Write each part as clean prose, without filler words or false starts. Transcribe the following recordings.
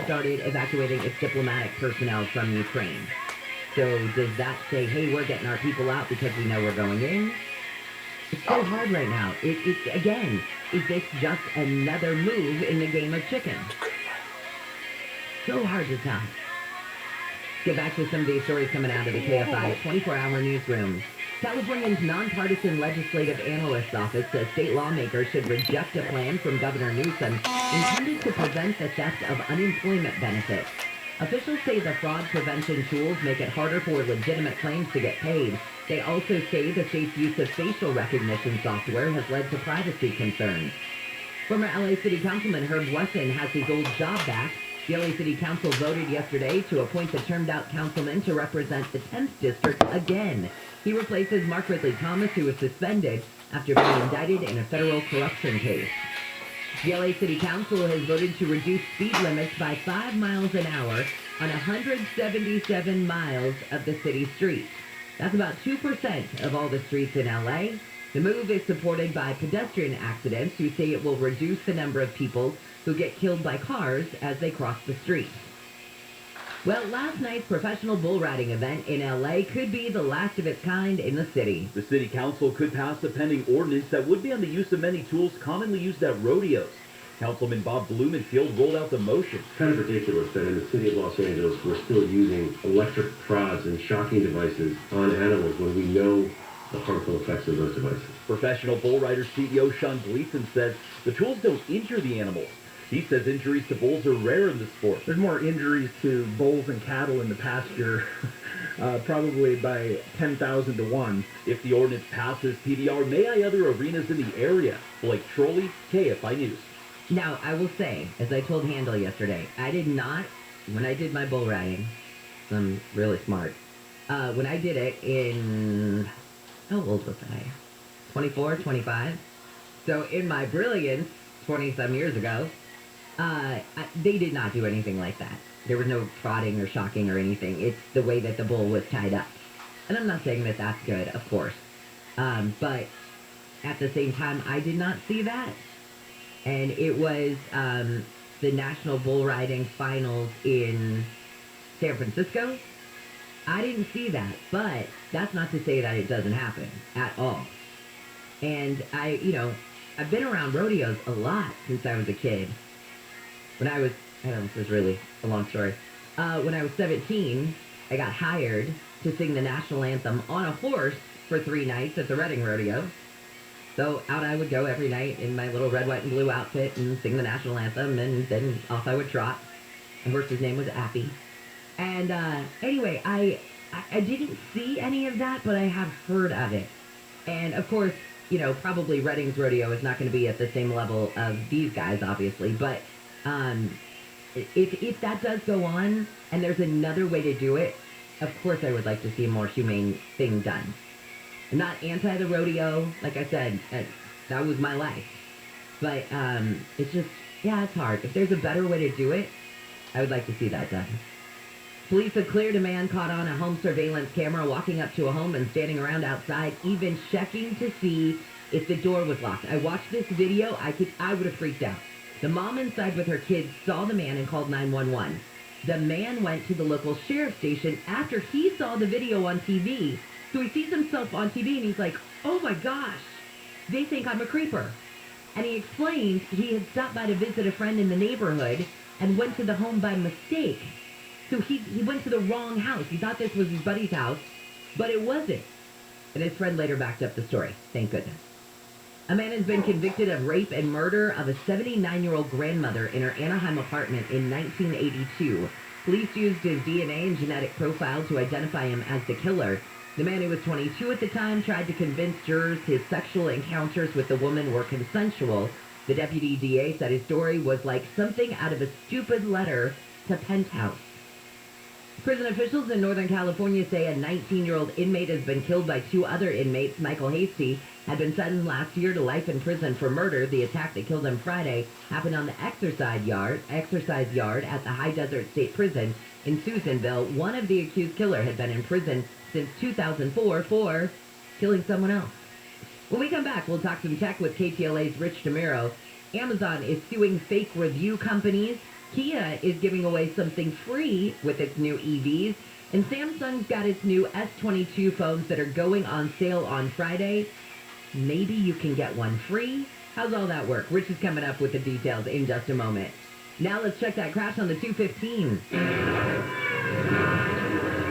started evacuating its diplomatic personnel from Ukraine. So does that say, hey, we're getting our people out because we know we're going in? It's so hard right now. Again, is this just another move in the game of chicken? So hard to tell. Get back to some of these stories coming out of the KFI 24-hour newsroom. California's nonpartisan legislative analyst's office says state lawmakers should reject a plan from Governor Newsom intended to prevent the theft of unemployment benefits. Officials say the fraud prevention tools make it harder for legitimate claims to get paid. They also say the state's use of facial recognition software has led to privacy concerns. Former LA City Councilman Herb Wesson has his old job back. The LA City Council voted yesterday to appoint the termed-out councilman to represent the 10th District again. He replaces Mark Ridley Thomas, who was suspended after being indicted in a federal corruption case. The LA City Council has voted to reduce speed limits by 5 miles an hour on 177 miles of the city's streets. That's about 2% of all the streets in LA. The move is supported by pedestrian accidents who say it will reduce the number of people who get killed by cars as they cross the street. Well, last night's professional bull riding event in LA could be the last of its kind in the city. The city council could pass a pending ordinance that would ban the use of many tools commonly used at rodeos. Councilman Bob Blumenfield rolled out the motion. It's kind of ridiculous that in the city of Los Angeles we're still using electric prods and shocking devices on animals when we know the harmful effects of those devices. Professional bull rider CEO Sean Gleason says the tools don't injure the animals. He says injuries to bulls are rare in the sport. There's more injuries to bulls and cattle in the pasture, probably by 10,000 to 1. If the ordinance passes, PBR may eye other arenas in the area. Blake Trolley, KFI News. Now, I will say, as I told Handel yesterday, I did not, when I did my bull riding, I'm really smart, when I did it in, how old was I? 24, 25? So in my brilliance, 20-some years ago, they did not do anything like that. There was no prodding or shocking or anything. It's the way that the bull was tied up. And I'm not saying that that's good, of course. But at the same time, I did not see that. And it was the National Bull Riding Finals in San Francisco. I didn't see that, but that's not to say that it doesn't happen at all. And I've been around rodeos a lot since I was a kid. When I was, I don't know, this is really a long story. When I was 17, I got hired to sing the national anthem on a horse for 3 nights at the Reading Rodeo. So out I would go every night in my little red, white, and blue outfit and sing the national anthem, and then off I would trot. The horse's name was Appy. And anyway, I didn't see any of that, but I have heard of it. And of course, probably Reading's rodeo is not going to be at the same level of these guys, obviously. But if that does go on, and there's another way to do it, of course I would like to see a more humane thing done. I'm not anti the rodeo. Like I said, that was my life. But it's just, it's hard. If there's a better way to do it, I would like to see that done. Police have cleared a man caught on a home surveillance camera walking up to a home and standing around outside, even checking to see if the door was locked. I watched this video. I would have freaked out. The mom inside with her kids saw the man and called 911. The man went to the local sheriff's station after he saw the video on TV. So he sees himself on TV and he's like, oh my gosh, they think I'm a creeper. And he explained he had stopped by to visit a friend in the neighborhood and went to the home by mistake. So he went to the wrong house. He thought this was his buddy's house, but it wasn't. And his friend later backed up the story. Thank goodness. A man has been convicted of rape and murder of a 79-year-old grandmother in her Anaheim apartment in 1982. Police used his DNA and genetic profile to identify him as the killer. The man, who was 22 at the time, tried to convince jurors his sexual encounters with the woman were consensual. The deputy DA said his story was like something out of a stupid letter to Penthouse. Prison officials in Northern California say a 19-year-old inmate has been killed by 2 other inmates. Michael Hasty had been sentenced last year to life in prison for murder. The attack that killed him Friday happened on the exercise yard at the High Desert State Prison in Susanville. One of the accused killer had been in prison since 2004 for killing someone else. When we come back, we'll talk some tech with KTLA's Rich DeMiro. Amazon is suing fake review companies Kia is giving away something free with its new EVs, and Samsung's got its new S22 phones that are going on sale on Friday. Maybe you can get one free. How's all that work? Rich is coming up with the details in just a moment. Now let's check that crash on the 215.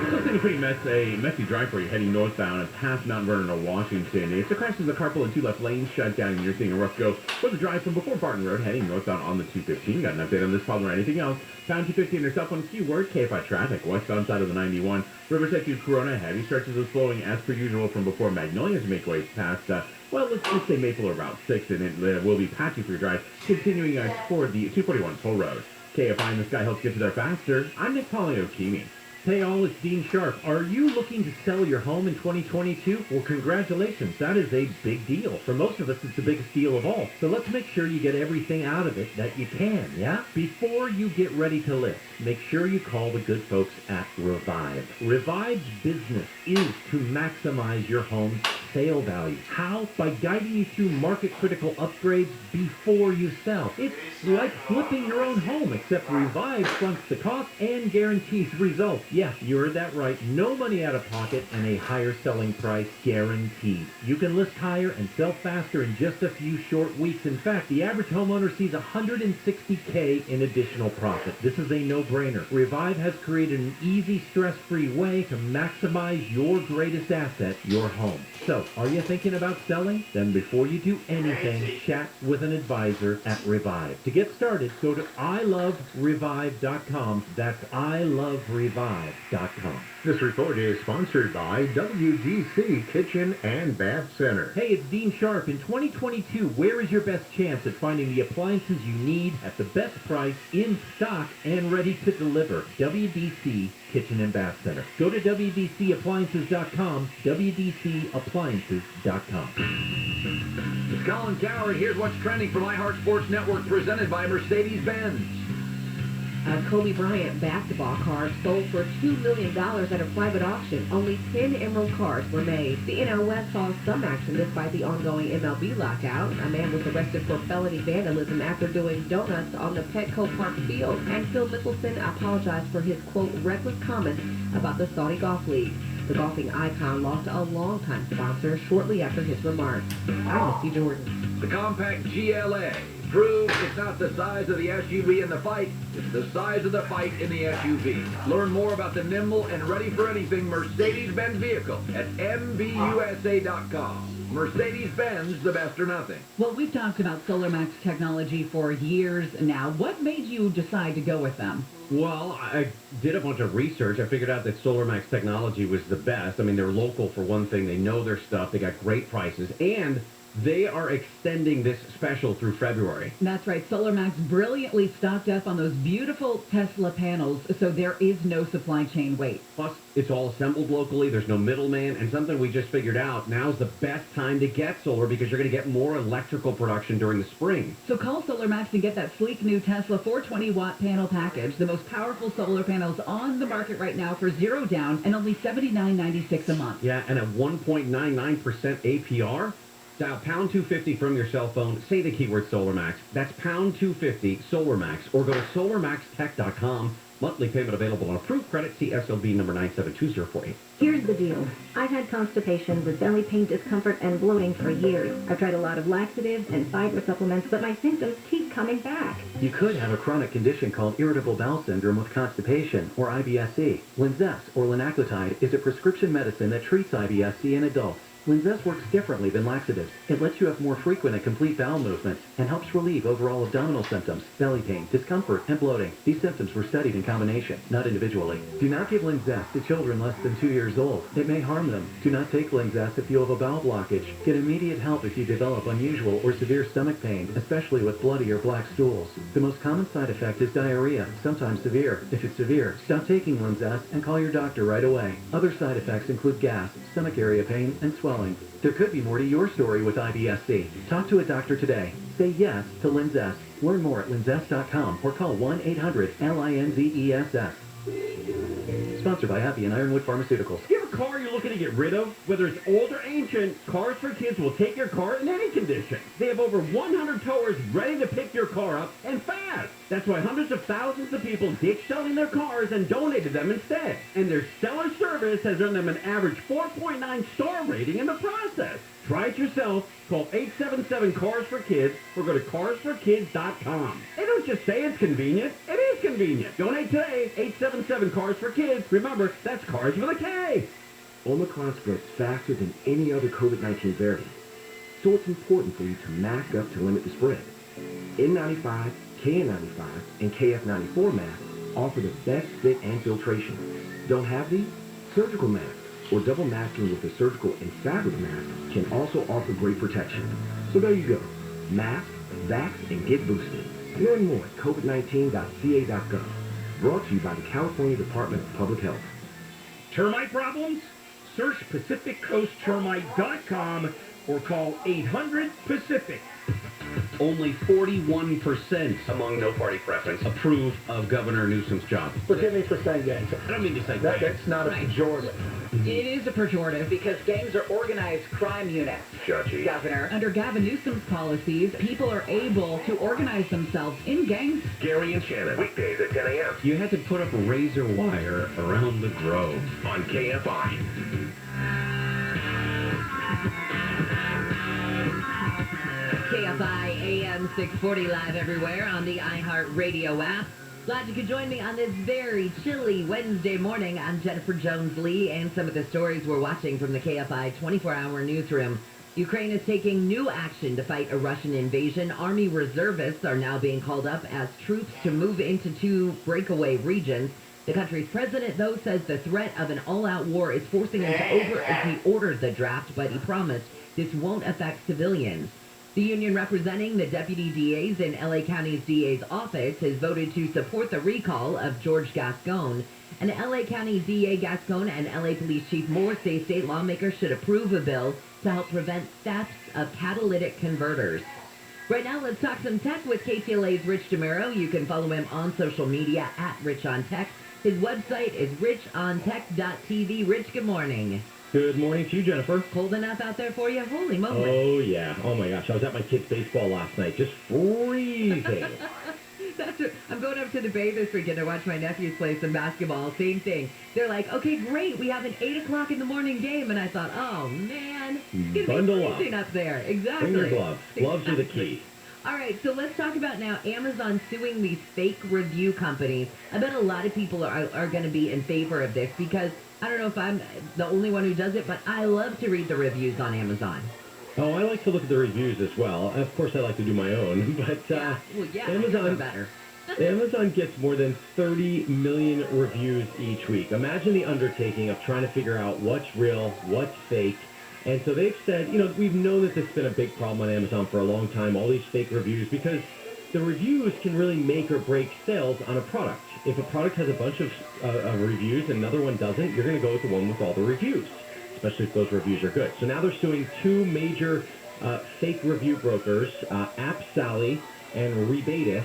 So it's been a pretty messy drive for you heading northbound past Mount Vernon to Washington. It's a crash as the carpool and two left lanes shut down, and you're seeing a rough go for the drive from before Barton Road heading northbound on the 215. Got an update on this problem or anything else? Pound 250 on your cell phone keyword KFI traffic westbound side of the 91. Riverside to Corona, heavy stretches of slowing as per usual from before Magnolia to make way past let's just say Maple or Route 6, and it will be patchy for your drive, continuing toward the 241 toll road. KFI in the Sky helps get you there faster. I'm Nick Poliokimi. Hey all, it's Dean Sharp. Are you looking to sell your home in 2022? Well, congratulations. That is a big deal. For most of us, it's the biggest deal of all. So let's make sure you get everything out of it that you can, yeah? Before you get ready to list, make sure you call the good folks at Revive. Revive's business is to maximize your home's sale value. How? By guiding you through market-critical upgrades before you sell. It's like flipping your own home, except Revive fronts the cost and guarantees results. Yeah, you heard that right. No money out of pocket and a higher selling price guaranteed. You can list higher and sell faster in just a few short weeks. In fact, the average homeowner sees $160K in additional profit. This is a no-brainer. Revive has created an easy, stress-free way to maximize your greatest asset, your home. So, are you thinking about selling? Then before you do anything, chat with an advisor at Revive. To get started, go to iloverevive.com. That's iloverevive.com. This report is sponsored by WDC Kitchen and Bath Center. Hey, it's Dean Sharp. In 2022, where is your best chance at finding the appliances you need at the best price, in stock, and ready to deliver? WDC Kitchen and Bath Center. Go to WDCappliances.com, WDCappliances.com. It's Colin Coward. Here's what's trending from iHeart Sports Network, presented by Mercedes-Benz. A Kobe Bryant basketball card sold for $2 million at a private auction. Only 10 emerald cards were made. The NL West saw some action despite the ongoing MLB lockout. A man was arrested for felony vandalism after doing donuts on the Petco Park field. And Phil Mickelson apologized for his, quote, reckless comments about the Saudi Golf League. The golfing icon lost a longtime sponsor shortly after his remarks. I'm Missy Jordan. The compact GLA proves it's not the size of the SUV in the fight, it's the size of the fight in the SUV. Learn more about the nimble and ready-for-anything Mercedes-Benz vehicle at MBUSA.com. Mercedes-Benz, the best or nothing. Well, we've talked about SolarMax technology for years now. What made you decide to go with them? Well, I did a bunch of research. I figured out that SolarMax technology was the best. I mean, they're local for one thing. They know their stuff. They got great prices. And they are extending this special through February. That's right. SolarMax brilliantly stocked up on those beautiful Tesla panels, so there is no supply chain wait. Plus, it's all assembled locally. There's no middleman. And something we just figured out, now's the best time to get solar because you're going to get more electrical production during the spring. So call SolarMax and get that sleek new Tesla 420-watt panel package, the most powerful solar panels on the market right now for $0 down and only $79.96 a month. Yeah, and at 1.99% APR. Dial pound 250 from your cell phone. Say the keyword SolarMax. That's pound 250 SolarMax. Or go to solarmaxtech.com. Monthly payment available on approved credit. See SLB number 972048. Here's the deal. I've had constipation with belly pain, discomfort, and bloating for years. I've tried a lot of laxatives and fiber supplements, but my symptoms keep coming back. You could have a chronic condition called irritable bowel syndrome with constipation, or IBS-C. Linzess, or linaclotide, is a prescription medicine that treats IBS-C in adults. Linzess works differently than laxatives. It lets you have more frequent and complete bowel movements and helps relieve overall abdominal symptoms, belly pain, discomfort, and bloating. These symptoms were studied in combination, not individually. Do not give Linzess to children less than 2 years old. It may harm them. Do not take Linzess if you have a bowel blockage. Get immediate help if you develop unusual or severe stomach pain, especially with bloody or black stools. The most common side effect is diarrhea, sometimes severe. If it's severe, stop taking Linzess and call your doctor right away. Other side effects include gas, stomach area pain, and swelling. There could be more to your story with IBS-C. Talk to a doctor today. Say yes to Linzess. Learn more at linzess.com or call 1-800-LINZESS. Sponsored by Happy and Ironwood Pharmaceuticals. have a car you're looking to get rid of? Whether it's old or ancient, Cars for Kids will take your car in any condition. They have over 100 towers ready to pick your car up, and fast. That's why hundreds of thousands of people ditched selling their cars and donated them instead. And their stellar service has earned them an average 4.9 star rating in the process. Try it yourself. Call 877-CARS-FOR-KIDS or go to carsforkids.com. They don't just say it's convenient. It is convenient. Donate today. 877-CARS-FOR-KIDS. Remember, that's cars with a K. Omicron spreads faster than any other COVID-19 variant, so it's important for you to mask up to limit the spread. N95, KN95, and KF94 masks offer the best fit and filtration. Don't have these? Surgical masks or double masking with a surgical and fabric mask can also offer great protection. So there you go. Mask, vax, and get boosted. Learn more at covid19.ca.gov. Brought to you by the California Department of Public Health. Termite problems? Search PacificCoastTermite.com or call 800-PACIFIC. Only 41% among no party preference approve of Governor Newsom's job. Forgive me for saying gangs. I don't mean to say That's not a pejorative. It is a pejorative because gangs are organized crime units. Judgy. Governor, under Gavin Newsom's policies, people are able to organize themselves in gangs. Gary and Shannon, weekdays at 10 a.m. You had to put up razor wire around the grove on KFI. KFI AM 640 live everywhere on the iHeartRadio app. Glad you could join me on this very chilly Wednesday morning. I'm Jennifer Jones-Lee, and some of the stories we're watching from the KFI 24-hour newsroom. Ukraine is taking new action to fight a Russian invasion. Army reservists are now being called up as troops to move into 2 breakaway regions. The country's president, though, says the threat of an all-out war is forcing him to he ordered the draft, but he promised this won't affect civilians. The union representing the deputy DAs in L.A. County's DA's office has voted to support the recall of George Gascon. And L.A. County DA Gascon and L.A. Police Chief Moore say state lawmakers should approve a bill to help prevent thefts of catalytic converters. Right now, let's talk some tech with KTLA's Rich DeMuro. You can follow him on social media at Rich on Tech. His website is richontech.tv. Rich, good morning. Good morning to you, Jennifer. Cold enough out there for you? Holy moly. Oh, yeah. Oh, my gosh. I was at my kid's baseball last night. Just freezing. I'm going up to the Bay this weekend to watch my nephews play some basketball. Same thing. They're like, okay, great. We have an 8 o'clock in the morning game. And I thought, oh, man. It's going to be freezing up there. Exactly. Bring your gloves. Gloves are the key. All right, so let's talk about now Amazon suing these fake review companies. I bet a lot of people are going to be in favor of this because I don't know if I'm the only one who does it, but I love to read the reviews on Amazon. Oh, I like to look at the reviews as well. Of course, I like to do my own, but Amazon better. Amazon gets more than 30 million reviews each week. Imagine the undertaking of trying to figure out what's real, what's fake. And so they've said, we've known that this has been a big problem on Amazon for a long time, all these fake reviews, because the reviews can really make or break sales on a product. If a product has a bunch of reviews and another one doesn't, you're going to go with the one with all the reviews, especially if those reviews are good. So now they're suing 2 major fake review brokers, AppSally and Rebatist,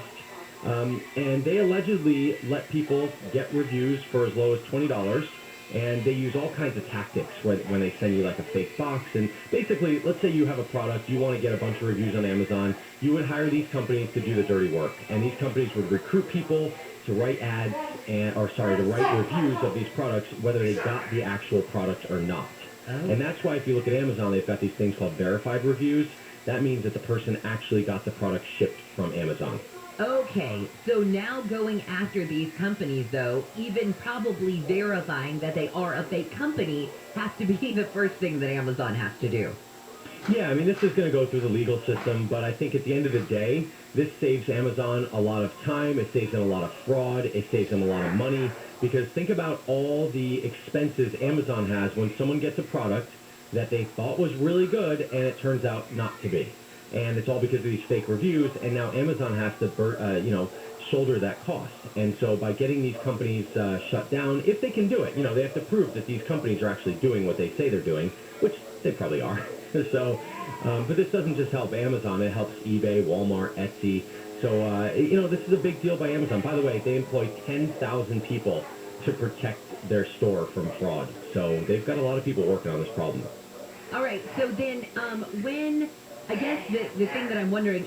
and they allegedly let people get reviews for as low as $20. And they use all kinds of tactics when they send you like a fake box. And basically, let's say you have a product, you want to get a bunch of reviews on Amazon, you would hire these companies to do the dirty work. And these companies would recruit people to write ads, to write reviews of these products, whether they got the actual product or not. Oh. And that's why if you look at Amazon, they've got these things called verified reviews. That means that the person actually got the product shipped from Amazon. Okay, so now going after these companies, though, even probably verifying that they are a fake company has to be the first thing that Amazon has to do. Yeah, I mean, this is going to go through the legal system, but I think at the end of the day, this saves Amazon a lot of time, it saves them a lot of fraud, it saves them a lot of money, because think about all the expenses Amazon has when someone gets a product that they thought was really good and it turns out not to be. And it's all because of these fake reviews, and now Amazon has to, shoulder that cost. And so by getting these companies shut down, if they can do it, they have to prove that these companies are actually doing what they say they're doing, which they probably are. So, but this doesn't just help Amazon, it helps eBay, Walmart, Etsy. So, this is a big deal by Amazon. By the way, they employ 10,000 people to protect their store from fraud. So they've got a lot of people working on this problem. All right, so then when, I guess the thing that I'm wondering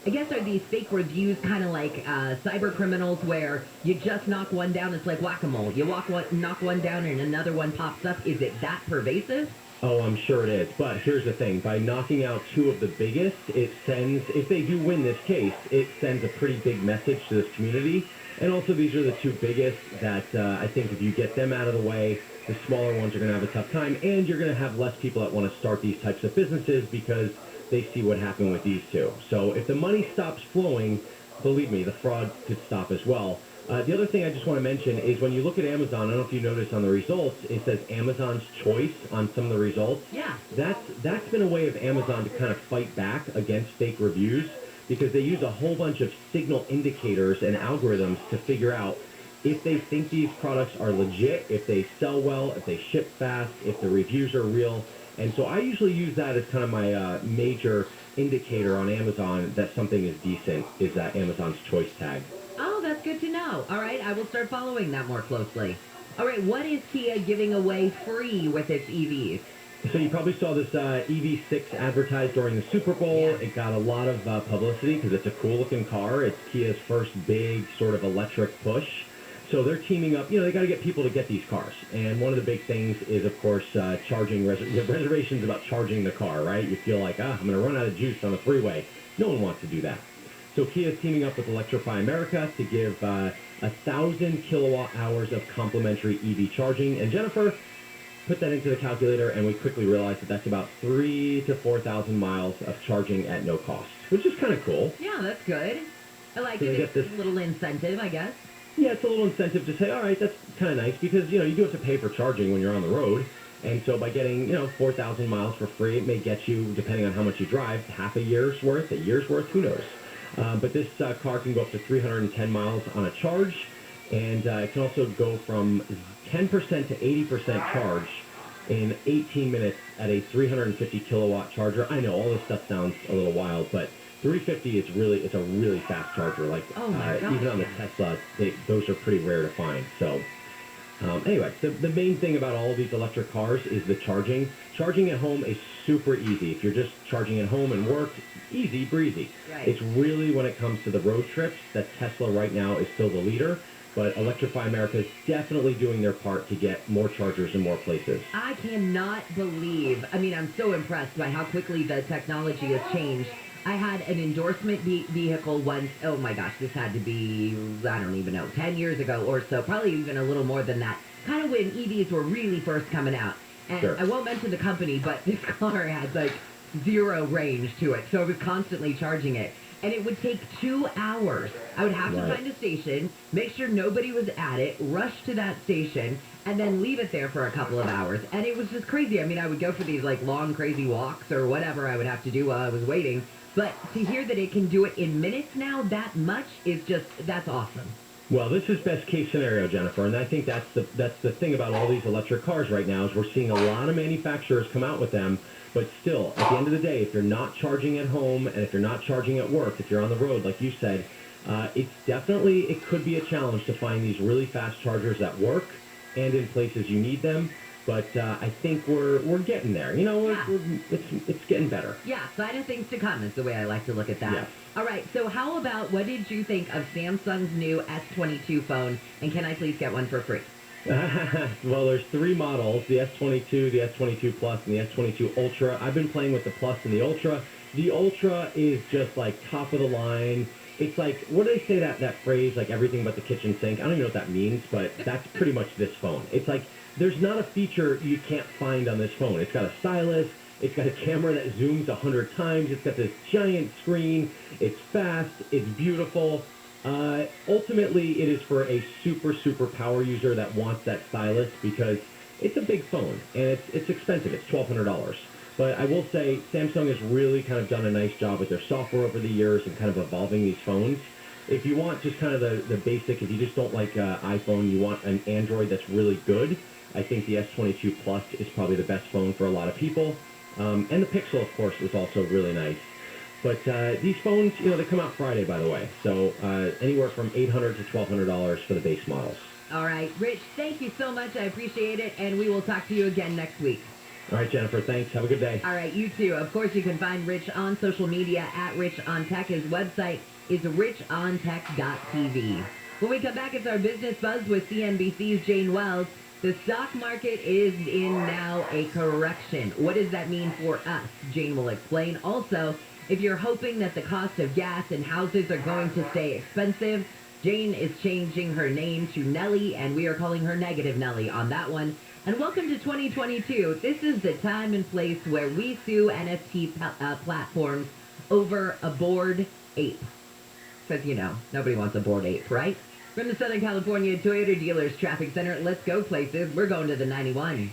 I guess are these fake reviews kind of like cyber criminals where you just knock one down, it's like whack-a-mole. You knock one down and another one pops up. Is it that pervasive? Oh, I'm sure it is. But here's the thing. By knocking out two of the biggest, it sends, if they do win this case, it sends a pretty big message to this community. And also, these are the two biggest that I think if you get them out of the way, the smaller ones are going to have a tough time. And you're going to have less people that want to start these types of businesses because they see what happened with these two. So if the money stops flowing, believe me, the fraud could stop as well. The other thing I just want to mention is when you look at Amazon, I don't know if you noticed on the results, it says Amazon's Choice on some of the results. Yeah. That's been a way of Amazon to kind of fight back against fake reviews because they use a whole bunch of signal indicators and algorithms to figure out if they think these products are legit, if they sell well, if they ship fast, if the reviews are real. And so I usually use that as kind of my major indicator on Amazon that something is decent, is that Amazon's Choice tag. Oh, that's good to know. All right, I will start following that more closely. All right, what is Kia giving away free with its EVs? So you probably saw this EV6 advertised during the Super Bowl. Yeah. It got a lot of publicity because it's a cool-looking car. It's Kia's first big sort of electric push. So they're teaming up. You know, they got to get people to get these cars. And one of the big things is, of course, charging reservations about charging the car, right? You feel like, I'm going to run out of juice on the freeway. No one wants to do that. So Kia is teaming up with Electrify America to give 1,000 kilowatt hours of complimentary EV charging. And Jennifer put that into the calculator, and we quickly realized that that's about 3,000 to 4,000 miles of charging at no cost, which is kind of cool. Yeah, that's good. I like So it. they It's get this- a little incentive, I guess. Yeah, it's a little incentive to say, all right, that's kind of nice because, you know, you do have to pay for charging when you're on the road. And so by getting, 4,000 miles for free, it may get you, depending on how much you drive, half a year's worth, who knows. But this car can go up to 310 miles on a charge, and it can also go from 10% to 80% charge in 18 minutes at a 350 kilowatt charger. I know all this stuff sounds a little wild, but 350 is it's a really fast charger. Like Oh my gosh, even on the yeah. Tesla, those are pretty rare to find. So anyway, the main thing about all of these electric cars is the charging. Charging at home is super easy. If you're just charging at home and work, easy breezy. Right. It's really when it comes to the road trips that Tesla right now is still the leader. But Electrify America is definitely doing their part to get more chargers in more places. I cannot believe, I'm so impressed by how quickly the technology has changed. I had an endorsement vehicle once, oh my gosh, this had to be, I don't even know, 10 years ago or so, probably even a little more than that, kind of when EVs were really first coming out. And Sure. I won't mention the company, but this car had like 0 range to it, so I was constantly charging it. And it would take 2 hours. I would have to Right. find a station, make sure nobody was at it, rush to that station, and then leave it there for a couple of hours. And it was just crazy. I would go for these like long, crazy walks or whatever I would have to do while I was waiting. But to hear that it can do it in minutes now, that much, is just, that's awesome. Well, this is best case scenario, Jennifer, and I think that's the thing about all these electric cars right now is we're seeing a lot of manufacturers come out with them, but still, at the end of the day, if you're not charging at home and if you're not charging at work, if you're on the road, like you said, it could be a challenge to find these really fast chargers that work and in places you need them. But I think we're getting there. It's getting better. Yeah, sign of things to come is the way I like to look at that. Yes. All right, so how about, what did you think of Samsung's new S22 phone? And can I please get one for free? Well, there's 3 models, the S22, the S22 Plus, and the S22 Ultra. I've been playing with the Plus and the Ultra. The Ultra is just like top of the line. It's like, what do they say, that phrase, like everything but the kitchen sink? I don't even know what that means, but that's pretty much this phone. It's like, there's not a feature you can't find on this phone. It's got a stylus. It's got a camera that zooms 100 times. It's got this giant screen. It's fast. It's beautiful. Ultimately, it is for a super, super power user that wants that stylus because it's a big phone, and it's expensive. It's $1,200. But I will say Samsung has really kind of done a nice job with their software over the years and kind of evolving these phones. If you want just kind of the basic, if you just don't like iPhone, you want an Android that's really good, I think the S22 Plus is probably the best phone for a lot of people. And the Pixel, of course, is also really nice. But these phones, they come out Friday, by the way. So anywhere from $800 to $1,200 for the base models. All right, Rich, thank you so much. I appreciate it, and we will talk to you again next week. All right, Jennifer, thanks. Have a good day. All right, you too. Of course, you can find Rich on social media at Rich on Tech. His website is richontech.tv. When we come back, it's our Business Buzz with CNBC's Jane Wells. The stock market is in now a correction. What does that mean for us? Jane will explain. Also, if you're hoping that the cost of gas and houses are going to stay expensive, Jane is changing her name to Nellie, and we are calling her Negative Nellie on that one. And welcome to 2022. This is the time and place where we sue NFT platforms over a bored ape. Because, you know, nobody wants a bored ape, right? From the Southern California Toyota Dealers Traffic Center, let's go places. We're going to the 91.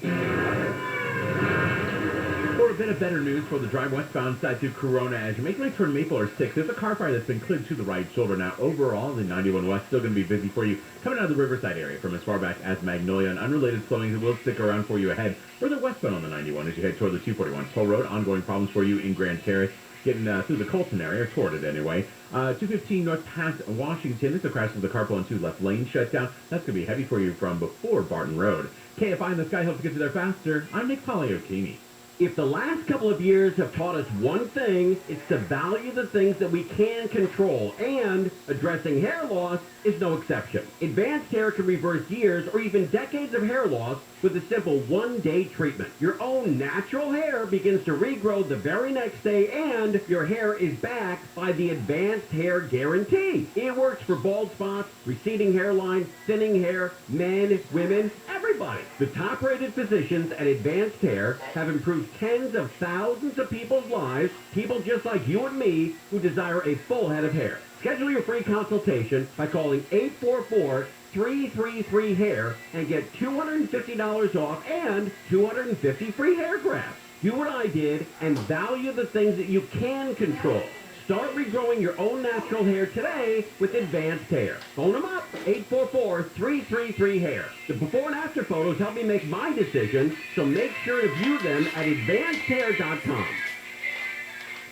For a bit of better news for the drive westbound side to Corona as you make way toward Maple or 6. There's a car fire that's been cleared to the right shoulder. Now, overall, the 91 West still going to be busy for you coming out of the Riverside area from as far back as Magnolia. And unrelated slowing that will stick around for you ahead. Further westbound on the 91 as you head toward the 241 Toll Road. Ongoing problems for you in Grand Terrace. Getting through the Colton area, toward it anyway. 215 north past Washington. It's a crash with the carpool and 2 left lane shut down. That's going to be heavy for you from before Barton Road. KFI in the sky helps get you there faster. I'm Nick Poliokini. If the last couple of years have taught us one thing, it's to value the things that we can control, and addressing hair loss is no exception. Advanced hair can reverse years or even decades of hair loss with a simple one-day treatment. Your own natural hair begins to regrow the very next day, and your hair is back by the Advanced Hair Guarantee. It works for bald spots, receding hairline, thinning hair, men, women, everybody. The top-rated physicians at Advanced Hair have improved tens of thousands of people's lives, people just like you and me who desire a full head of hair. Schedule your free consultation by calling 844-333-HAIR and get $250 off and 250 free hair grafts. Do what I did and value the things that you can control. Start regrowing your own natural hair today with Advanced Hair. Phone them up, 844-333-HAIR. The before and after photos help me make my decision, so make sure to view them at advancedhair.com.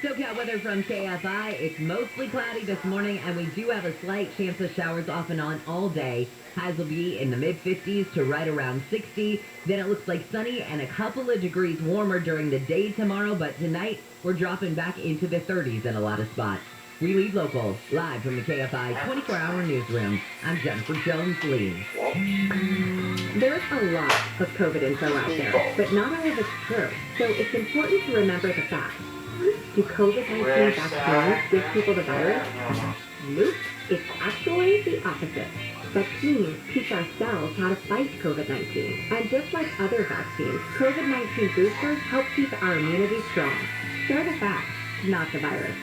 Socal Weather from KFI. It's mostly cloudy this morning, and we do have a slight chance of showers off and on all day. Highs will be in the mid-50s to right around 60. Then it looks like sunny and a couple of degrees warmer during the day tomorrow, but tonight we're dropping back into the 30s in a lot of spots. We lead local, live from the KFI 24-hour newsroom. I'm Jennifer Jones-Lee. There's a lot of COVID info out there, but not all of it's true. So it's important to remember the facts. Do COVID-19 vaccines give people the virus? Nope. It's actually the opposite. Vaccines teach our cells how to fight COVID-19. And just like other vaccines, COVID-19 boosters help keep our immunity strong. Share the facts, not the virus.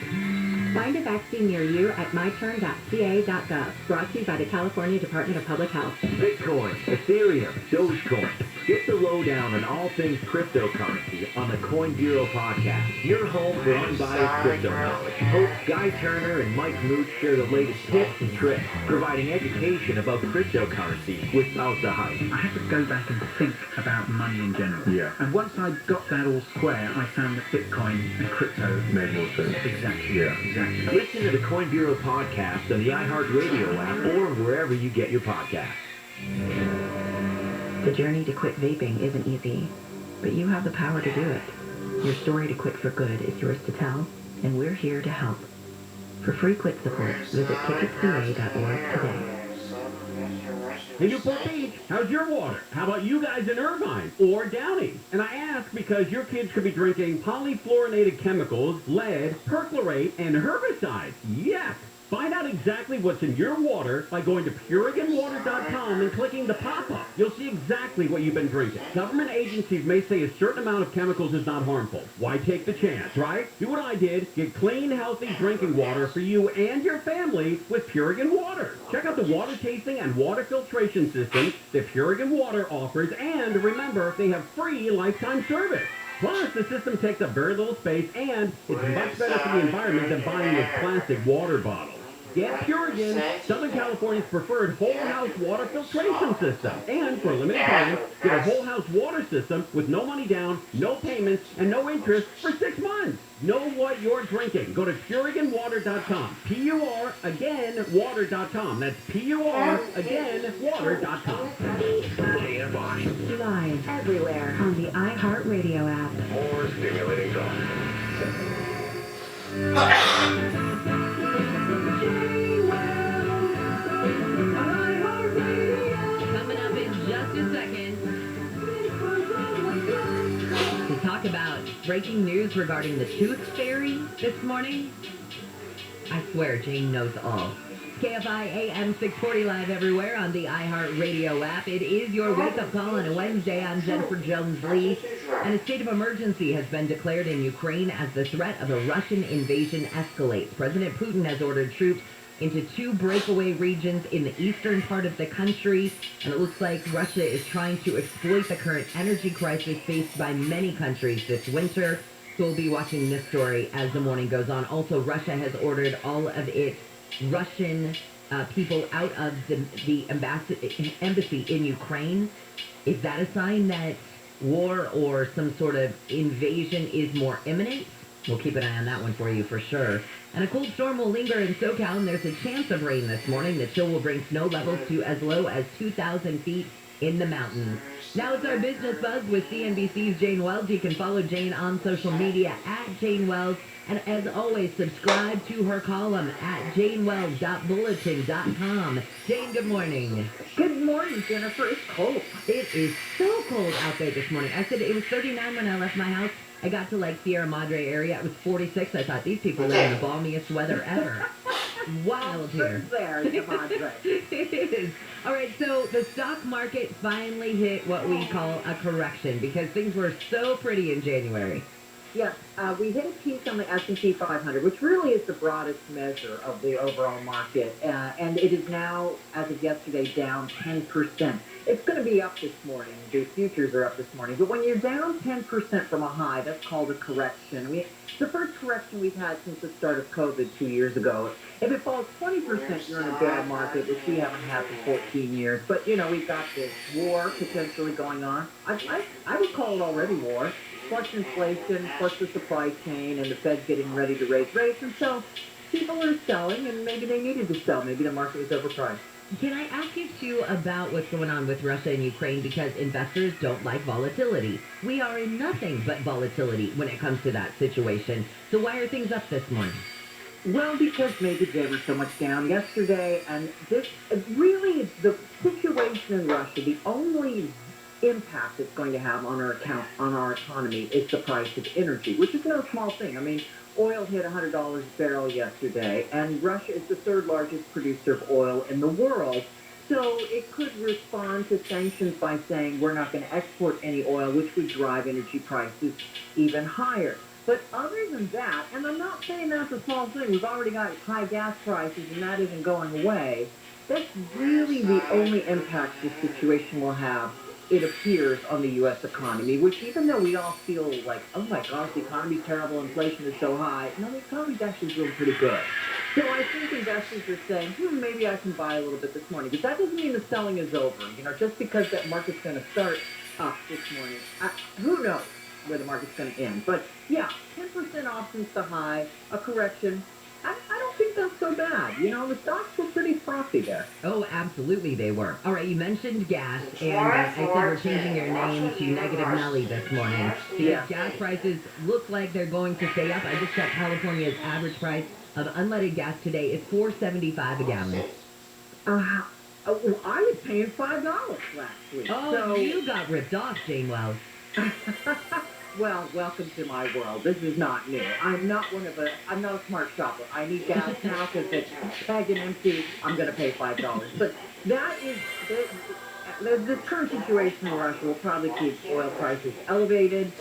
Find a vaccine near you at myturn.ca.gov. Brought to you by the California Department of Public Health. Bitcoin, Ethereum, Dogecoin. Get the lowdown on all things cryptocurrency on the Coin Bureau podcast. Your home for unbiased crypto knowledge. Hosts Guy Turner and Mike Mooch share the latest tips and tricks, providing education about cryptocurrency without the hype. I had to go back and think about money in general. Yeah. And once I got that all square, I found that Bitcoin and crypto Made more sense. Exactly. Yeah. Exactly. Listen to the Coin Bureau podcast on the iHeartRadio app or wherever you get your podcasts. The journey to quit vaping isn't easy, but you have the power to do it. Your story to quit for good is yours to tell, and we're here to help. For free quit support, visit ticketsca.org today. Hey, Newport Beach, how's your water? How about you guys in Irvine or Downey? And I ask because your kids could be drinking polyfluorinated chemicals, lead, perchlorate, and herbicides. Yuck! Find out exactly what's in your water by going to PuriganWater.com and clicking the pop-up. You'll see exactly what you've been drinking. Government agencies may say a certain amount of chemicals is not harmful. Why take the chance, right? Do what I did. Get clean, healthy drinking water for you and your family with Purigan Water. Check out the water tasting and water filtration systems that Purigan Water offers, and remember, they have free lifetime service. Plus, the system takes up very little space, and it's much better for the environment than buying those plastic water bottles. Get Purigan, Southern California's preferred whole house water filtration system. And for a limited time, get a whole house water system with no money down, no payments, and no interest for 6 months. Know what you're drinking. Go to PuriganWater.com. P-U-R, again, water.com. That's P-U-R, again, water.com. KFI. Live everywhere on the iHeartRadio app. More stimulating talk. Coming up in just a second to talk about breaking news regarding the Tooth Fairy this morning. I swear, Jane knows all. KFI AM 640 live everywhere on the iHeartRadio app. It is your wake-up call on a Wednesday. I'm Jennifer Jones-Lee. And a state of emergency has been declared in Ukraine as the threat of a Russian invasion escalates. President Putin has ordered troops into 2 breakaway regions in the eastern part of the country. And it looks like Russia is trying to exploit the current energy crisis faced by many countries this winter. So we'll be watching this story as the morning goes on. Also, Russia has ordered all of its Russian people out of the embassy in Ukraine. Is that a sign that war or some sort of invasion is more imminent? We'll keep an eye on that one for you for sure. And a cold storm will linger in Socal, and there's a chance of rain this morning. The chill will bring snow levels to as low as 2,000 feet in the mountains. Now it's our Business Buzz with CNBC's Jane Wells. You can follow Jane on social media at Jane Wells. And as always, subscribe to her column at janewells.bulletin.com. Jane, good morning. Good morning, Jennifer. It's cold. It is so cold out there this morning. I said it was 39 when I left my house. I got to like Sierra Madre area. It was 46. I thought these people live in the balmiest weather ever. Wild here. There, in Madre. It is. All right, so the stock market finally hit what we call a correction because things were so pretty in January. Yes, we hit a peak on the S&P 500, which really is the broadest measure of the overall market, and it is now, as of yesterday, down 10%. It's going to be up this morning. The futures are up this morning, but when you're down 10% from a high, that's called a correction. It's the first correction we've had since the start of COVID 2 years ago. If it falls 20%, you're in a bad market, which we haven't had for 14 years. But, you know, we've got this war potentially going on. I would call it already war. Plus inflation, plus the supply chain, and the Fed getting ready to raise rates. And so people are selling, and maybe they needed to sell. Maybe the market was overpriced. Can I ask you, too, about what's going on with Russia and Ukraine? Because investors don't like volatility. We are in nothing but volatility when it comes to that situation. So why are things up this morning? Well, because maybe they were so much down yesterday, and this really, the situation in Russia, the only impact it's going to have on our economy is the price of energy, which is no small thing. I mean, oil hit $100 a barrel yesterday, and Russia is the third largest producer of oil in the world. So it could respond to sanctions by saying we're not going to export any oil, which would drive energy prices even higher. But other than that, and I'm not saying that's a small thing, we've already got high gas prices and that isn't going away. That's really the only impact this situation will have, it appears, on the U.S. economy, which even though we all feel like, oh my gosh, the economy's terrible, inflation is so high, no, the economy's actually doing pretty good. So I think investors are saying, maybe I can buy a little bit this morning. But that doesn't mean the selling is over. You know, just because that market's going to start up this morning, who knows where the market's going to end. But yeah, 10% off since the high, a correction. I don't think that's so bad. You know, the stocks were pretty frothy there. Oh, absolutely they were. All right, you mentioned gas, and I said we're changing your name to Negative Nelly this morning. Because gas prices look like they're going to stay up. I just checked California's average price of unleaded gas today is $4.75 a gallon. I was paying $5 last week. Oh, so you got ripped off, Jane Wells. Well, welcome to my world. This is not new. I'm not a smart shopper. I need gas now because it's bag and empty. I'm going to pay $5. But that is, the current situation in Russia will probably keep oil prices elevated.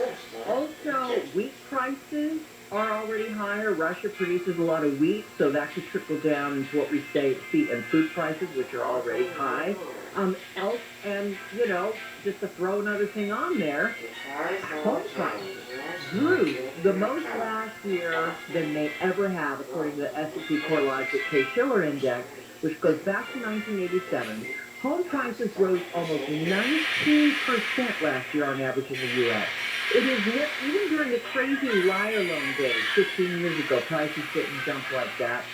Also, wheat prices are already higher. Russia produces a lot of wheat, so that could trickle down into what we see in food prices, which are already high. And, you know, just to throw another thing on there, home prices. grew the most last year than they ever have, according to the S&P CoreLogic Case-Shiller Index, which goes back to 1987. Home prices rose almost 19% last year on average in the U.S. It is even during the crazy liar loan days 15 years ago, prices didn't jump like that.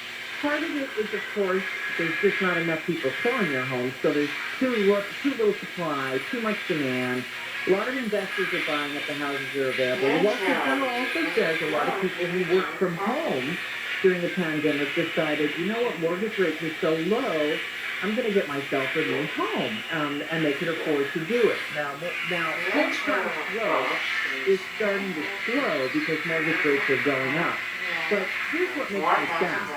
Part of it is, of course, there's just not enough people selling their homes, so there's too little supply, too much demand. A lot of investors are buying up the houses that are available. The Wall Street Journal also says a lot of people who work from home during the pandemic decided, you know what, mortgage rates are so low, I'm going to get myself a new home, and they can afford to do it. Now home price growth is starting to slow because mortgage rates are going up. But here's what makes me sad.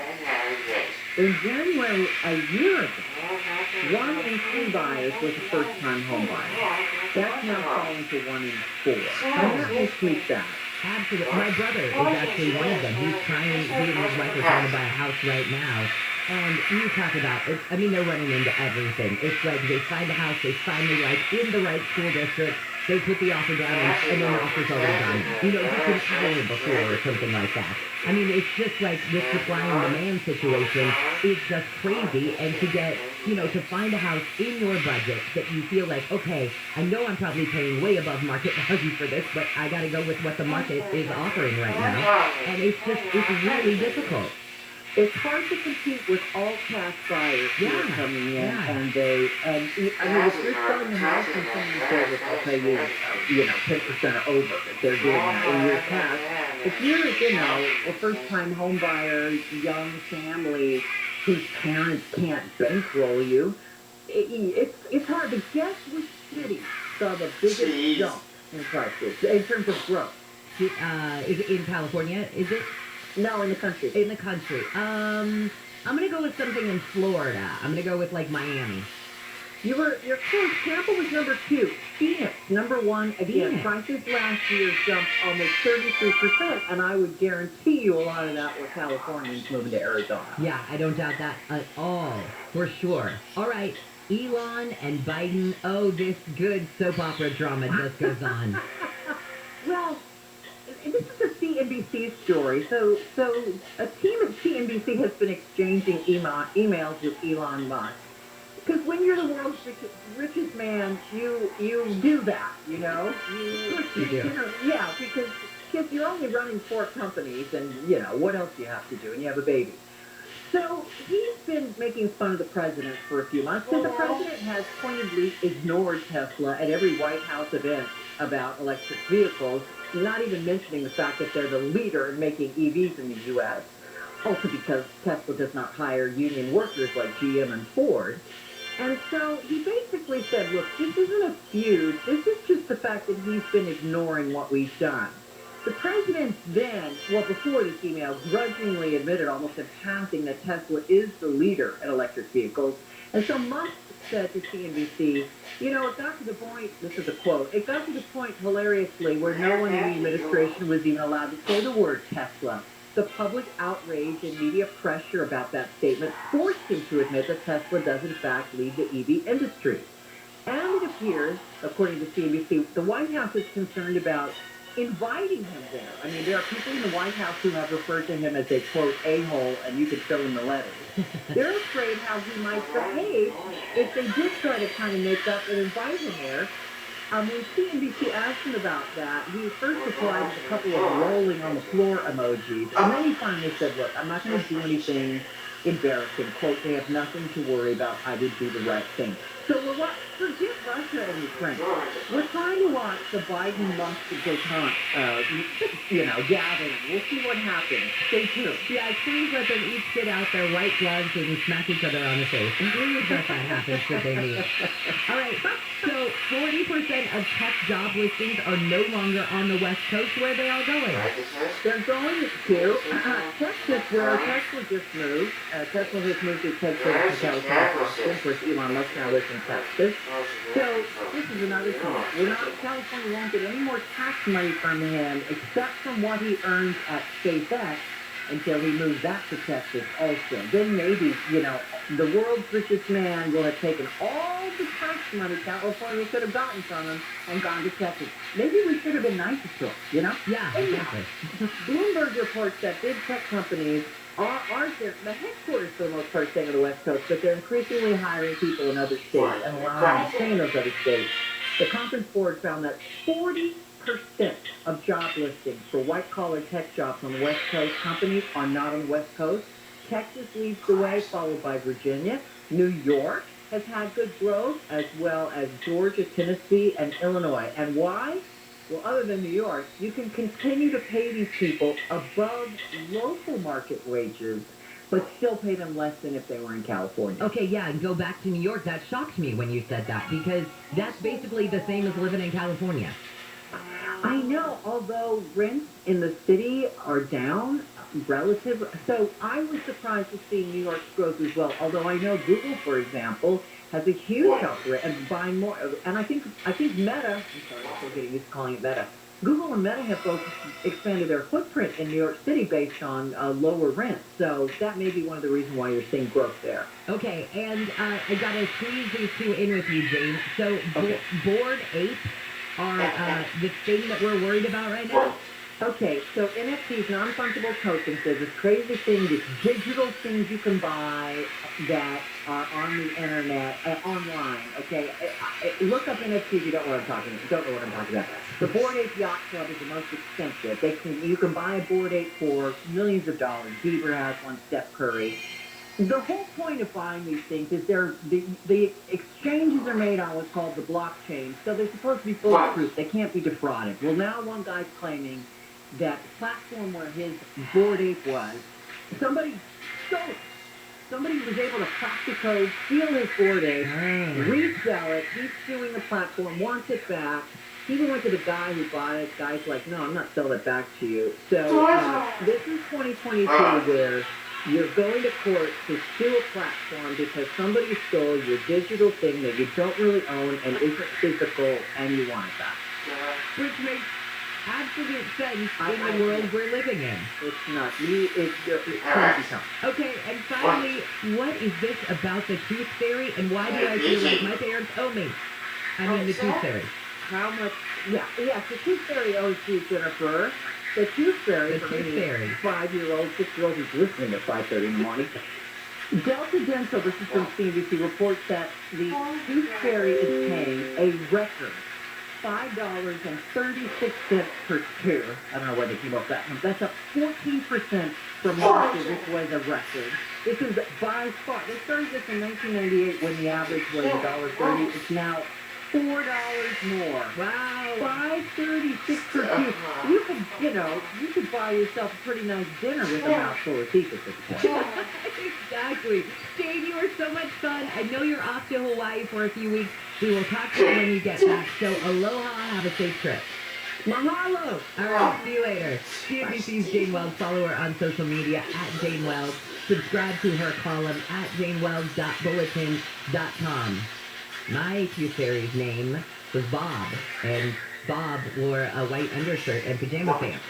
In January a year ago, 1 in 3 buyers was a first-time home buyer. That's now fallen to 1 in 4. And that makes me sad. Absolutely. My brother is actually one of them. He and his wife are trying to buy a house right now. And you talk about it. I mean, they're running into everything. It's like they find a house, they finally like in the right school district, they put the offer down, and then the offer's already gone. You know, just an hour before or something like that. I mean, it's just like this supply and demand situation is just crazy. And to get, you know, to find a house in your budget that you feel like, okay, I know I'm probably paying way above market value for this, but I got to go with what the market is offering right now. And it's really difficult. It's hard to compete with all cash buyers who are coming in, and if you're selling the house and someone says, I'll pay you, 10% or over, if they're doing that in your cash. If you're, a first-time home buyer, young family whose parents can't bankroll you, it's hard. But guess which city saw the biggest jump in prices in terms of growth? Is it in California? Is it? No, in the country. In the country. I'm gonna go with something in Florida. I'm gonna go with like Miami. You're close. Tampa was number 2. Phoenix, number 1. Again, prices last year jumped almost 33%, and I would guarantee you a lot of that were Californians moving to Arizona. Yeah, I don't doubt that at all, for sure. All right, Elon and Biden. Oh, this good soap opera drama just goes on. Well, this is a CNBC story. So a team at CNBC has been exchanging emails with Elon Musk. Because when you're the world's richest man, you do that, you know? You do. Yeah, because you're only running 4 companies, and, what else do you have to do? And you have a baby. So he's been making fun of the president for a few months, because the president has pointedly ignored Tesla at every White House event about electric vehicles, not even mentioning the fact that they're the leader in making EVs in the U.S., also because Tesla does not hire union workers like GM and Ford. And so he basically said, look, this isn't a feud. This is just the fact that he's been ignoring what we've done. The president then, before this email, grudgingly admitted almost in passing that Tesla is the leader in electric vehicles. And so Musk said to CNBC, it got to the point, this is a quote, it got to the point, hilariously, where no one in the administration was even allowed to say the word Tesla. The public outrage and media pressure about that statement forced him to admit that Tesla does in fact lead the EV industry. And it appears, according to CNBC, the White House is concerned about inviting him there. I mean, there are people in the White House who have referred to him as a, quote, a-hole, and you can fill in the letters. They're afraid how he might behave if they did try to kind of make up and invite him there. When CNBC asked him about that, he first replied with a couple of rolling on the floor emojis, and then he finally said, look, I'm not going to do anything embarrassing. Quote, they have nothing to worry about. I would do the right thing. So forget Russia and Ukraine. We're trying to watch the Biden-Musk detente, gathering. We'll see what happens. Stay tuned. Yeah, please let them each get out their white gloves and smack each other on the face. And really hope that happens should they meet. All right, so 40% of tech job listings are no longer on the West Coast. Where are they all going? They're going to Texas, where Tesla just moved. Tesla has moved its headquarters to California. Of course, Elon Musk now lives in Texas. So this is another thing. California won't get any more tax money from him except from what he earns at SpaceX. until he moves that to Texas also. Then maybe, the world's richest man will have taken all the tax money California could have gotten from him and gone to Texas. Maybe we should have been nicer to him, Yeah, exactly. Bloomberg reports that big tech companies aren't the headquarters for the most part staying on the West Coast, but they're increasingly hiring people in other states and allowing them to stay in those other states. The Conference Board found that 40% of job listings for white-collar tech jobs on the West Coast companies are not on the West Coast. Texas leads the way, followed by Virginia. New York has had good growth, as well as Georgia, Tennessee, and Illinois. And why? Well, other than New York, you can continue to pay these people above local market wages, but still pay them less than if they were in California. Okay, yeah, and go back to New York. That shocked me when you said that, because that's basically the same as living in California. I know, although rents in the city are down relative. So I was surprised to see New York's growth as well, although I know Google, for example, has a huge upgrade and buying more. And I think Meta, I'm sorry, I'm still getting used to calling it Meta. Google and Meta have both expanded their footprint in New York City based on lower rents. So that may be one of the reasons why you're seeing growth there. Okay, and I got to squeeze these two in with you, Jane. So Bored Ape are the thing that we're worried about right now? Okay, so NFTs, non-fungible tokens, there's this crazy thing, this digital things you can buy that are on the internet, online, okay? Look up NFTs if you don't know what I'm talking about. The Bored Ape Yacht Club is the most expensive. You can buy a Bored Ape for millions of dollars. Bieber has one, Steph Curry. The whole point of buying these things is the exchanges are made on what's called the blockchain, so they're supposed to be foolproof. They can't be defrauded. Well, now one guy's claiming that the platform where his Bored Ape was, somebody stole it. Somebody was able to crack the code, steal his Bored Ape, resell it. He's suing the platform, wants it back. He even went to the guy who bought it. The guy's like, no, I'm not selling it back to you. So this is 2022 where you're going to court to sue a platform because somebody stole your digital thing that you don't really own and isn't physical, and you want it back. Which makes absolute sense in the world we're living in. It's not. It's crazy tough. Okay, and finally, what is this about the tooth fairy, and why do I feel like my parents owe me? I mean, the tooth fairy. How much? Yeah, the tooth fairy owes you, Jennifer. The tooth fairy, the tooth fairy. 5-year-old, 6-year-old who's listening at 5:30 in the morning. Delta Dental, this is from CNBC, reports that the tooth fairy is paying a record $5.36 per tooth. I don't know where they came up with that. That's up 14% from last year, which was a record. This is by far. They started this in 1998 when the average was $1.30. It's now $4 more. Wow. $5.36 per tooth. You could buy yourself a pretty nice dinner with a mouthful of teeth at this point. Exactly. Jane, you were so much fun. I know you're off to Hawaii for a few weeks. We will talk to you when you get back. So aloha, have a safe trip. Mahalo! All right, see you later. CNBC's Jane Wells. Follow her on social media at Jane Wells. Subscribe to her column at janewells.bulletin.com. My tooth fairy's name was Bob, and Bob wore a white undershirt and pajama pants.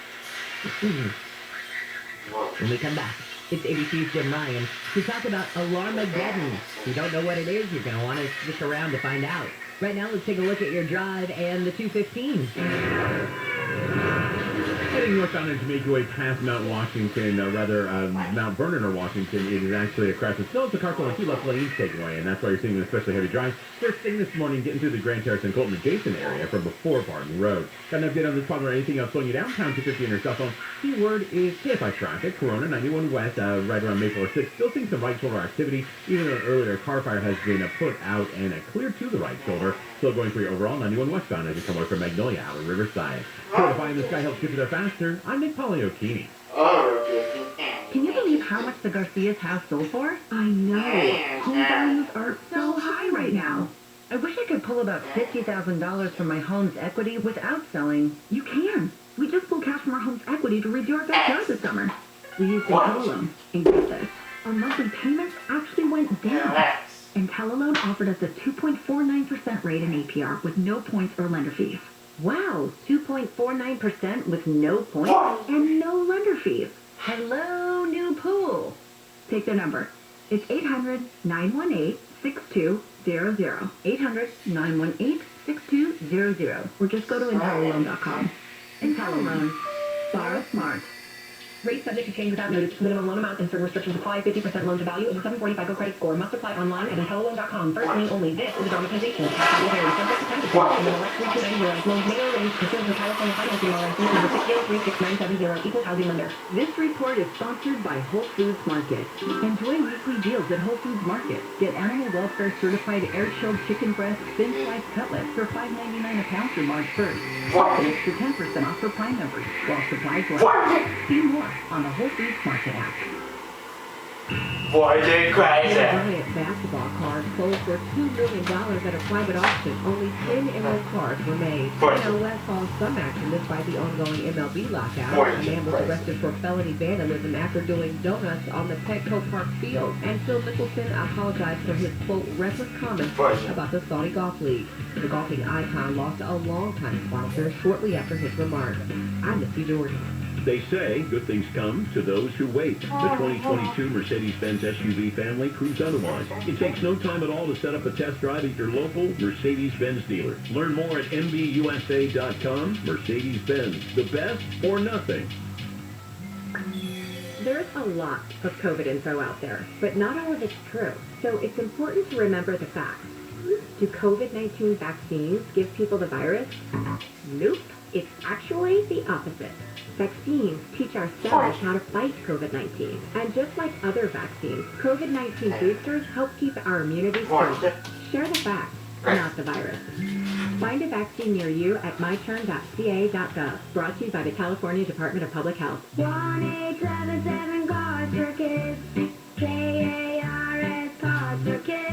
When we come back, it's ABC's Jim Ryan to talk about Alarmageddon. If you don't know what it is, you're going to want to stick around to find out. Right now, let's take a look at your drive and the 215. Heading northbound as you make your way past Mount Washington, Mount Vernon or Washington, it is actually a crash of snow. It's a car pulling 2 left lanes taken away, and that's why you're seeing an especially heavy drive. First thing this morning, getting through the Grand Terrace and Colton adjacent area from before Barton Road. Got an update on this problem or anything else slowing you down? Pound 250 on your cell phone. Keyword is KFI traffic. Corona 91 West, right around Maple 6. Still seeing some right shoulder activity. Even though an earlier car fire has been put out and cleared to the right shoulder. Still going for your overall 91 westbound as you come away from Magnolia out of Riverside. Fortifying the sky helps get you there faster. I'm Nick Poliokini. Can you believe how much the Garcias house sold for? I know. Home values are so high right now. I wish I could pull about $50,000 from my home's equity without selling. You can. We just pulled cash from our home's equity to redo our backyard this summer. We used a Telloan. And get this, our monthly payments actually went down. And Telloan offered us a 2.49% rate in APR with no points or lender fees. Wow, 2.49% with no points and no lender fees. Hello, new pool. Take their number. It's 800-918-6200. 800-918-6200. Or just go to IntelliLoan.com. IntelliLoan. Borrow smart. Rate subject to change without notice. Minimum loan amount and certain restrictions apply. 50% loan to value of a 740 FICO credit score. Must apply online at IntelliLoan.com. First name only. This is a dramatization. Tax liability subject to time default. And the Lex 3290. Loans may arrange pursuant to California financing law license number 6036970. Equal housing lender. This report is sponsored by Whole Foods Market. Enjoy weekly deals at Whole Foods Market. Get animal welfare certified air-chilled chicken breast thin sliced cutlets for $5.99 a pound through March 1st. An extra 10% off for Prime members while supplies last. See more on the Whole Foods Market app. Boy, you're crazy. Bryant basketball cards sold for $2 million at a private auction. Only 10 emerald cards were made. NOS saw some action despite the ongoing MLB lockout. A man was arrested for felony vandalism after doing donuts on the Petco Park field. And Phil Mickelson apologized for his, quote, reckless comments about the Saudi Golf League. The golfing icon lost a longtime sponsor shortly after his remarks. I'm Missy Jordan. They say good things come to those who wait. The 2022 Mercedes-Benz SUV family proves otherwise. It takes no time at all to set up a test drive at your local Mercedes-Benz dealer. Learn more at MBUSA.com. Mercedes-Benz, the best or nothing. There's a lot of COVID info out there, but not all of it's true. So it's important to remember the facts. Do COVID-19 vaccines give people the virus? Nope. It's actually the opposite. Vaccines teach our cells how to fight COVID-19. And just like other vaccines, COVID-19 boosters help keep our immunity strong. Share the facts, not the virus. Find a vaccine near you at myturn.ca.gov. Brought to you by the California Department of Public Health. 1-877 cars for kids. KARS cars for kids.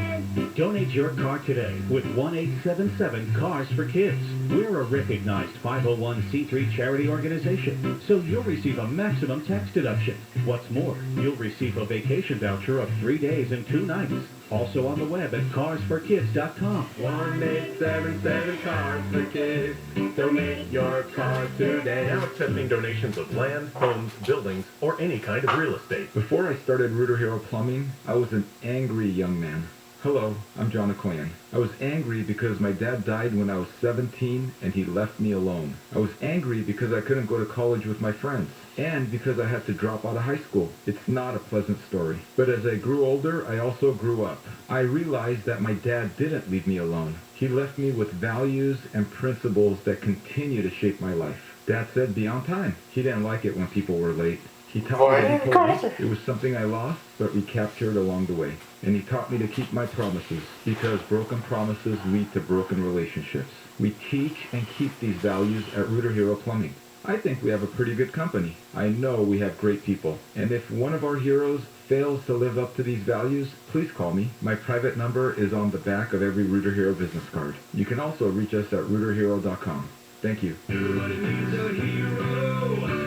Donate your car today with 1-877 Cars for Kids. We're a recognized 501c3 charity organization, so you'll receive a maximum tax deduction. What's more, you'll receive a vacation voucher of 3 days and 2 nights. Also on the web at carsforkids.com. 1-877 Cars for Kids. Donate your car today. Now accepting donations of land, homes, buildings, or any kind of real estate. Before I started Rooter Hero Plumbing, I was an angry young man. Hello, I'm John Okoyan. I was angry because my dad died when I was 17 and he left me alone. I was angry because I couldn't go to college with my friends and because I had to drop out of high school. It's not a pleasant story. But as I grew older, I also grew up. I realized that my dad didn't leave me alone. He left me with values and principles that continue to shape my life. Dad said, be on time. He didn't like it when people were late. He taught me that he told me it was something I lost, but recaptured along the way. And he taught me to keep my promises, because broken promises lead to broken relationships. We teach and keep these values at Rooter Hero Plumbing. I think we have a pretty good company. I know we have great people. And if one of our heroes fails to live up to these values, please call me. My private number is on the back of every Rooter Hero business card. You can also reach us at rooterhero.com. Thank you. Everybody needs a hero.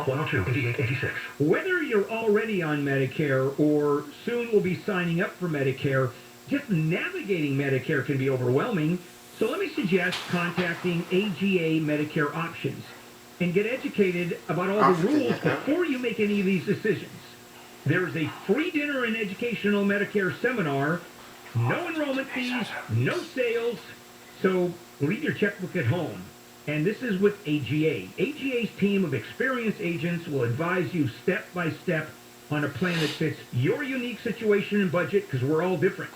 102-8886. Whether you're already on Medicare or soon will be signing up for Medicare, just navigating Medicare can be overwhelming. So let me suggest contacting AGA Medicare Options and get educated about all the rules before you make any of these decisions. There is a free dinner and educational Medicare seminar, no enrollment fees, no sales, so leave your checkbook at home. And this is with AGA. AGA's team of experienced agents will advise you step by step on a plan that fits your unique situation and budget, because we're all different.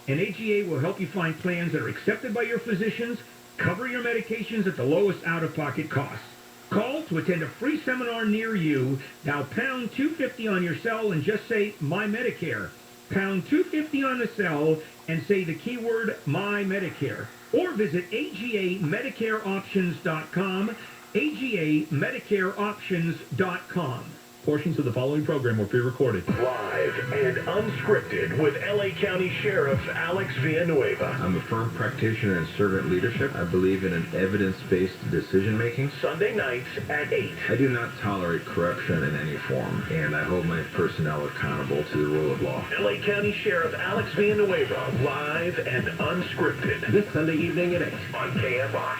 And AGA will help you find plans that are accepted by your physicians, cover your medications at the lowest out-of-pocket costs. Call to attend a free seminar near you. Dial pound 250 on your cell and just say My Medicare. Pound 250 on the cell and say the keyword My Medicare. Or visit AGAMedicareOptions.com, AGAMedicareOptions.com. Portions of the following program were pre-recorded. Live and unscripted with LA County Sheriff Alex Villanueva. I'm a firm practitioner in servant leadership. I believe in an evidence-based decision-making. Sunday nights at 8. I do not tolerate corruption in any form, and I hold my personnel accountable to the rule of law. LA County Sheriff Alex Villanueva, live and unscripted. This Sunday evening at 8 on KFI.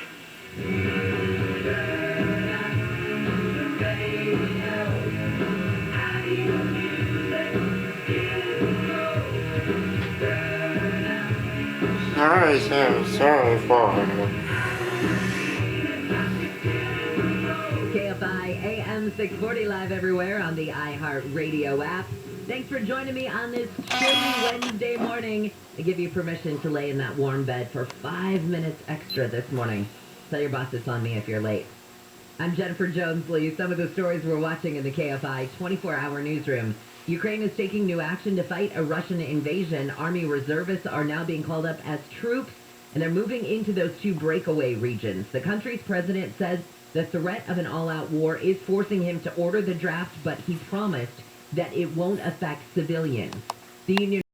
I am so far. KFI AM 640 live everywhere on the iHeartRadio app. Thanks for joining me on this chilly Wednesday morning. I give you permission to lay in that warm bed for 5 minutes extra this morning. Tell your boss it's on me if you're late. I'm Jennifer Jones-Lee. Some of the stories we're watching in the KFI 24-hour newsroom. Ukraine is taking new action to fight a Russian invasion. Army reservists are now being called up as troops, and they're moving into those two breakaway regions. The country's president says the threat of an all-out war is forcing him to order the draft, but he promised that it won't affect civilians. The Union